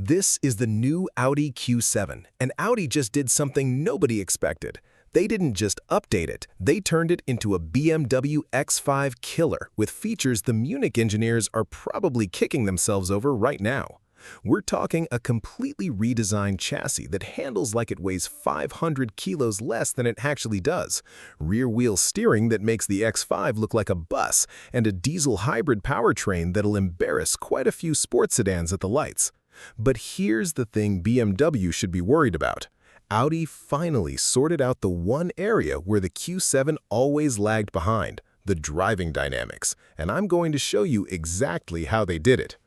This is the new Audi Q7, and Audi just did something nobody expected. They didn't just update it, they turned it into a BMW X5 killer with features the Munich engineers are probably kicking themselves over right now. We're talking a completely redesigned chassis that handles like it weighs 500 kilos less than it actually does, rear-wheel steering that makes the X5 look like a bus, and a diesel hybrid powertrain that'll embarrass quite a few sports sedans at the lights. But here's the thing BMW should be worried about. Audi finally sorted out the one area where the Q7 always lagged behind, the driving dynamics, and I'm going to show you exactly how they did it.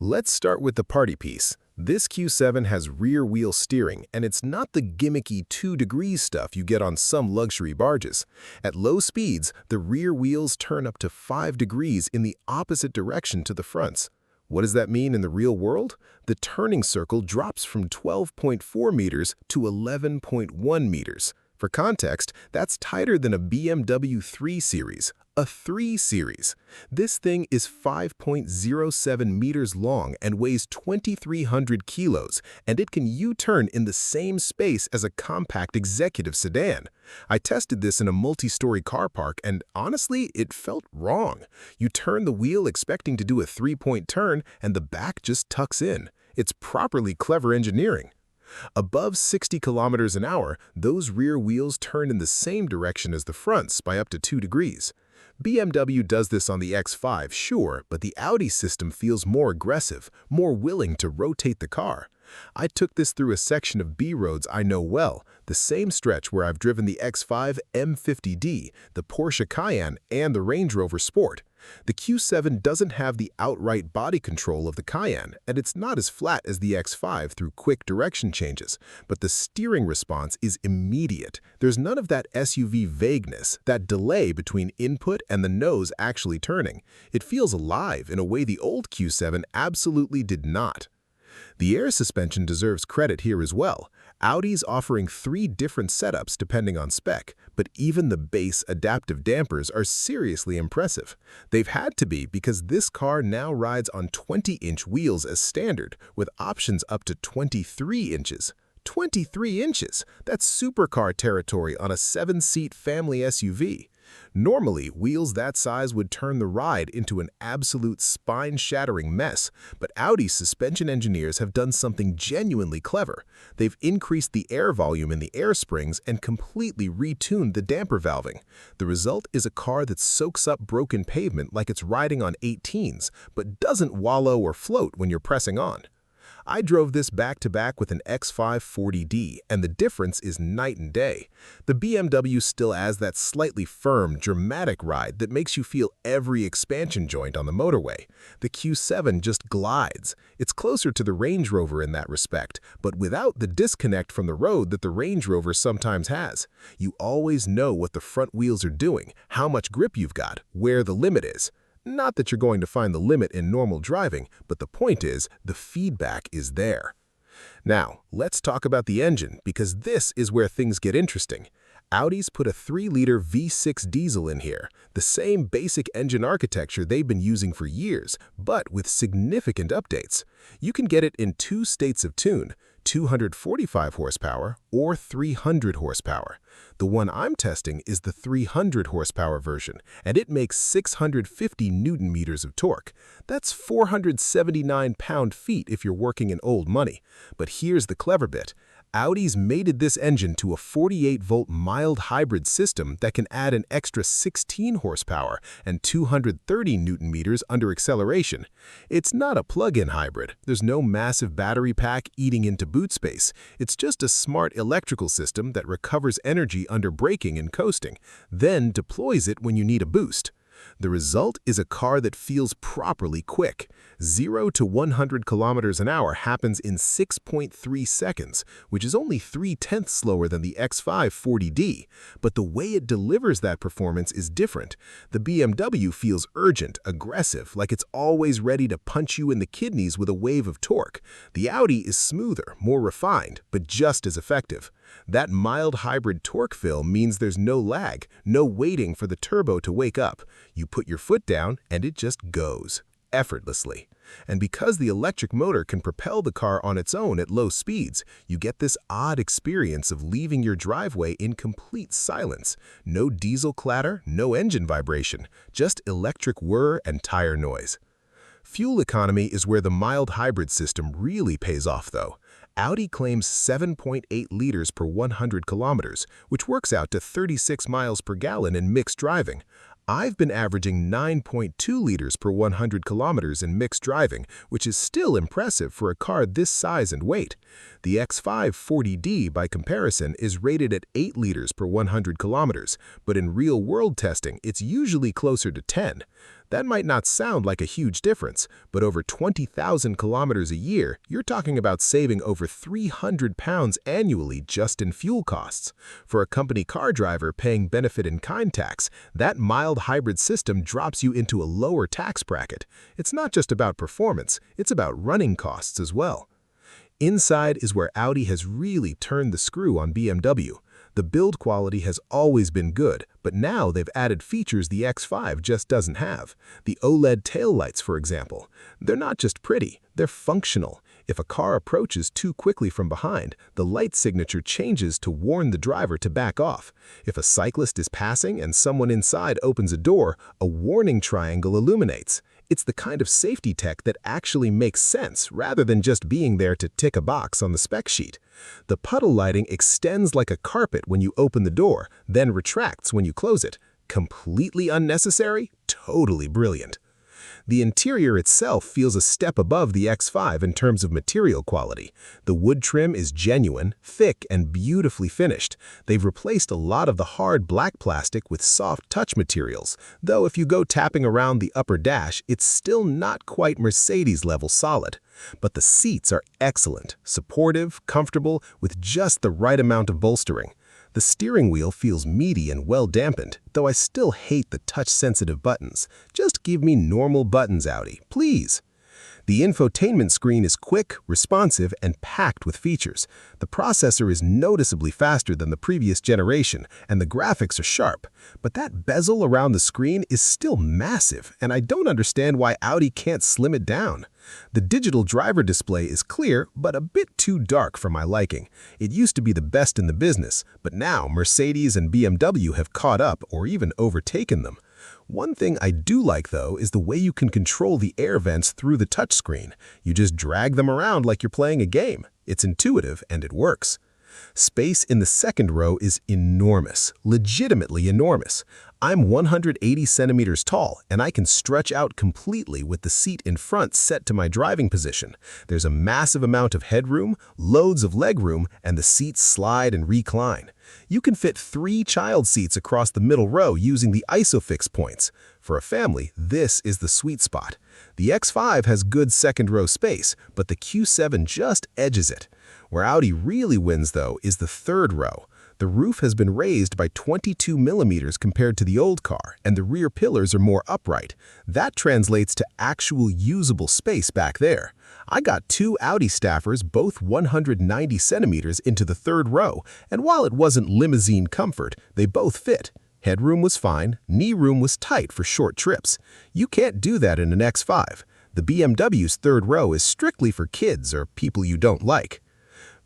Let's start with the party piece. This Q7 has rear-wheel steering, and it's not the gimmicky 2 degrees stuff you get on some luxury barges. At low speeds, the rear wheels turn up to 5 degrees in the opposite direction to the fronts. What does that mean in the real world? The turning circle drops from 12.4 meters to 11.1 meters. For context, that's tighter than a BMW 3 Series, a 3 Series. This thing is 5.07 meters long and weighs 2,300 kilos, and it can U-turn in the same space as a compact executive sedan. I tested this in a multi-story car park, and honestly, it felt wrong. You turn the wheel expecting to do a 3-point turn, and the back just tucks in. It's properly clever engineering. Above 60 kilometers an hour, those rear wheels turn in the same direction as the fronts by up to 2 degrees. BMW does this on the X5, sure, but the Audi system feels more aggressive, more willing to rotate the car. I took this through a section of B roads I know well, the same stretch where I've driven the X5 M50D, the Porsche Cayenne, and the Range Rover Sport. The Q7 doesn't have the outright body control of the Cayenne, and it's not as flat as the X5 through quick direction changes, but the steering response is immediate. There's none of that SUV vagueness, that delay between input and the nose actually turning. It feels alive in a way the old Q7 absolutely did not. The air suspension deserves credit here as well. Audi's offering 3 different setups depending on spec, but even the base adaptive dampers are seriously impressive. They've had to be because this car now rides on 20-inch wheels as standard, with options up to 23 inches. 23 inches! That's supercar territory on a 7-seat family SUV. Normally, wheels that size would turn the ride into an absolute spine-shattering mess, but Audi's suspension engineers have done something genuinely clever. They've increased the air volume in the air springs and completely retuned the damper valving. The result is a car that soaks up broken pavement like it's riding on 18s, but doesn't wallow or float when you're pressing on. I drove this back-to-back with an X5 40D, and the difference is night and day. The BMW still has that slightly firm, dramatic ride that makes you feel every expansion joint on the motorway. The Q7 just glides. It's closer to the Range Rover in that respect, but without the disconnect from the road that the Range Rover sometimes has. You always know what the front wheels are doing, how much grip you've got, where the limit is. Not that you're going to find the limit in normal driving, but the point is, the feedback is there. Now, let's talk about the engine, because this is where things get interesting. Audi's put a 3-liter V6 diesel in here, the same basic engine architecture they've been using for years, but with significant updates. You can get it in 2 states of tune, 245 horsepower or 300 horsepower. The one I'm testing is the 300 horsepower version, and it makes 650 newton-meters of torque. That's 479 pound-feet if you're working in old money. But here's the clever bit. Audi's mated this engine to a 48-volt mild hybrid system that can add an extra 16 horsepower and 230 newton-meters under acceleration. It's not a plug-in hybrid. There's no massive battery pack eating into boot space. It's just a smart electrical system that recovers energy under braking and coasting, then deploys it when you need a boost. The result is a car that feels properly quick. 0 to 100 kilometers an hour happens in 6.3 seconds, which is only 3/10 slower than the X5 40D. But the way it delivers that performance is different. The BMW feels urgent, aggressive, like it's always ready to punch you in the kidneys with a wave of torque. The Audi is smoother, more refined, but just as effective. That mild hybrid torque fill means there's no lag, no waiting for the turbo to wake up. You put your foot down, and it just goes. effortlessly. And because the electric motor can propel the car on its own at low speeds, you get this odd experience of leaving your driveway in complete silence. No diesel clatter, no engine vibration, just electric whir and tire noise. Fuel economy is where the mild hybrid system really pays off, though. Audi claims 7.8 liters per 100 kilometers, which works out to 36 miles per gallon in mixed driving. I've been averaging 9.2 liters per 100 kilometers in mixed driving, which is still impressive for a car this size and weight. The X5 40D, by comparison, is rated at 8 liters per 100 kilometers, but in real-world testing, it's usually closer to 10. That might not sound like a huge difference, but over 20,000 kilometers a year, you're talking about saving over 300 pounds annually just in fuel costs. For a company car driver paying benefit-in-kind tax, that mild hybrid system drops you into a lower tax bracket. It's not just about performance, it's about running costs as well. Inside is where Audi has really turned the screw on BMW. The build quality has always been good, but now they've added features the X5 just doesn't have. The OLED taillights, for example. They're not just pretty, they're functional. If a car approaches too quickly from behind, the light signature changes to warn the driver to back off. If a cyclist is passing and someone inside opens a door, a warning triangle illuminates. It's the kind of safety tech that actually makes sense rather than just being there to tick a box on the spec sheet. The puddle lighting extends like a carpet when you open the door, then retracts when you close it. Completely unnecessary? Totally brilliant. The interior itself feels a step above the X5 in terms of material quality. The wood trim is genuine, thick, and beautifully finished. They've replaced a lot of the hard black plastic with soft touch materials, though if you go tapping around the upper dash, it's still not quite Mercedes-level solid. But the seats are excellent, supportive, comfortable, with just the right amount of bolstering. The steering wheel feels meaty and well-dampened, though I still hate the touch-sensitive buttons. Just give me normal buttons, Audi, please. The infotainment screen is quick, responsive, and packed with features. The processor is noticeably faster than the previous generation, and the graphics are sharp. But that bezel around the screen is still massive, and I don't understand why Audi can't slim it down. The digital driver display is clear, but a bit too dark for my liking. It used to be the best in the business, but now Mercedes and BMW have caught up or even overtaken them. One thing I do like, though, is the way you can control the air vents through the touchscreen. You just drag them around like you're playing a game. It's intuitive and it works. Space in the second row is enormous, legitimately enormous. I'm 180 centimeters tall, and I can stretch out completely with the seat in front set to my driving position. There's a massive amount of headroom, loads of legroom, and the seats slide and recline. You can fit 3 child seats across the middle row using the ISOFIX points. For a family, this is the sweet spot. The X5 has good second-row space, but the Q7 just edges it. Where Audi really wins, though, is the third row. The roof has been raised by 22 millimeters compared to the old car, and the rear pillars are more upright. That translates to actual usable space back there. I got 2 Audi staffers, both 190 centimeters, into the third row, and while it wasn't limousine comfort, they both fit. Headroom was fine, knee room was tight for short trips. You can't do that in an X5. The BMW's third row is strictly for kids or people you don't like.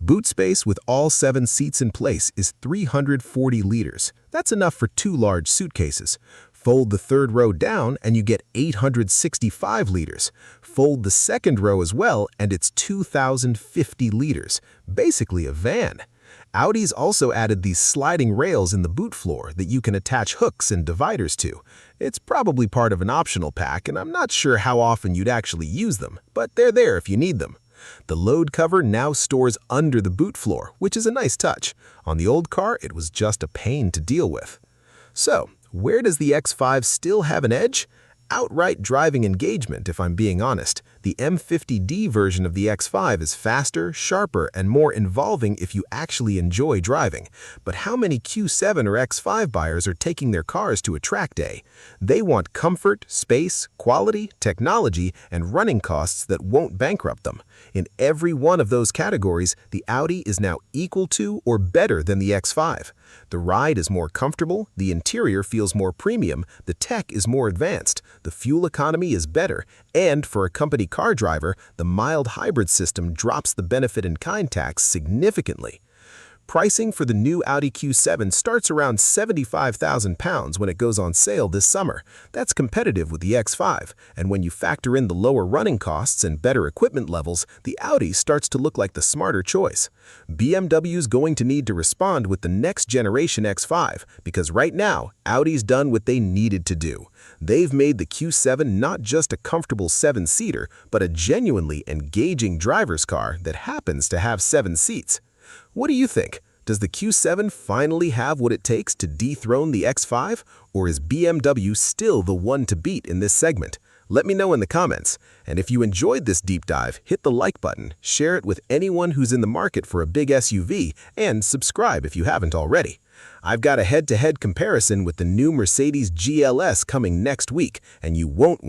Boot space with all 7 seats in place is 340 liters. That's enough for 2 large suitcases. Fold the third row down and you get 865 liters. Fold the second row as well and it's 2,050 liters. Basically a van. Audi's also added these sliding rails in the boot floor that you can attach hooks and dividers to. It's probably part of an optional pack, and I'm not sure how often you'd actually use them, but they're there if you need them. The load cover now stores under the boot floor, which is a nice touch. On the old car, it was just a pain to deal with. So, where does the X5 still have an edge? Outright driving engagement, if I'm being honest. The The M50D version of the X5 is faster, sharper, and more involving if you actually enjoy driving. But how many Q7 or X5 buyers are taking their cars to a track day? They want comfort, space, quality, technology, and running costs that won't bankrupt them. In every one of those categories, the Audi is now equal to or better than the X5. The ride is more comfortable, the interior feels more premium, the tech is more advanced, the fuel economy is better, and for a company car driver, the mild hybrid system drops the benefit-in-kind tax significantly. Pricing for the new Audi Q7 starts around £75,000 when it goes on sale this summer. That's competitive with the X5, and when you factor in the lower running costs and better equipment levels, the Audi starts to look like the smarter choice. BMW's going to need to respond with the next generation X5, because right now, Audi's done what they needed to do. They've made the Q7 not just a comfortable 7-seater, but a genuinely engaging driver's car that happens to have 7 seats. What do you think? Does the Q7 finally have what it takes to dethrone the X5, or is BMW still the one to beat in this segment? Let me know in the comments. And if you enjoyed this deep dive, hit the like button, share it with anyone who's in the market for a big SUV, and subscribe if you haven't already. I've got a head-to-head comparison with the new Mercedes GLS coming next week, and you won't want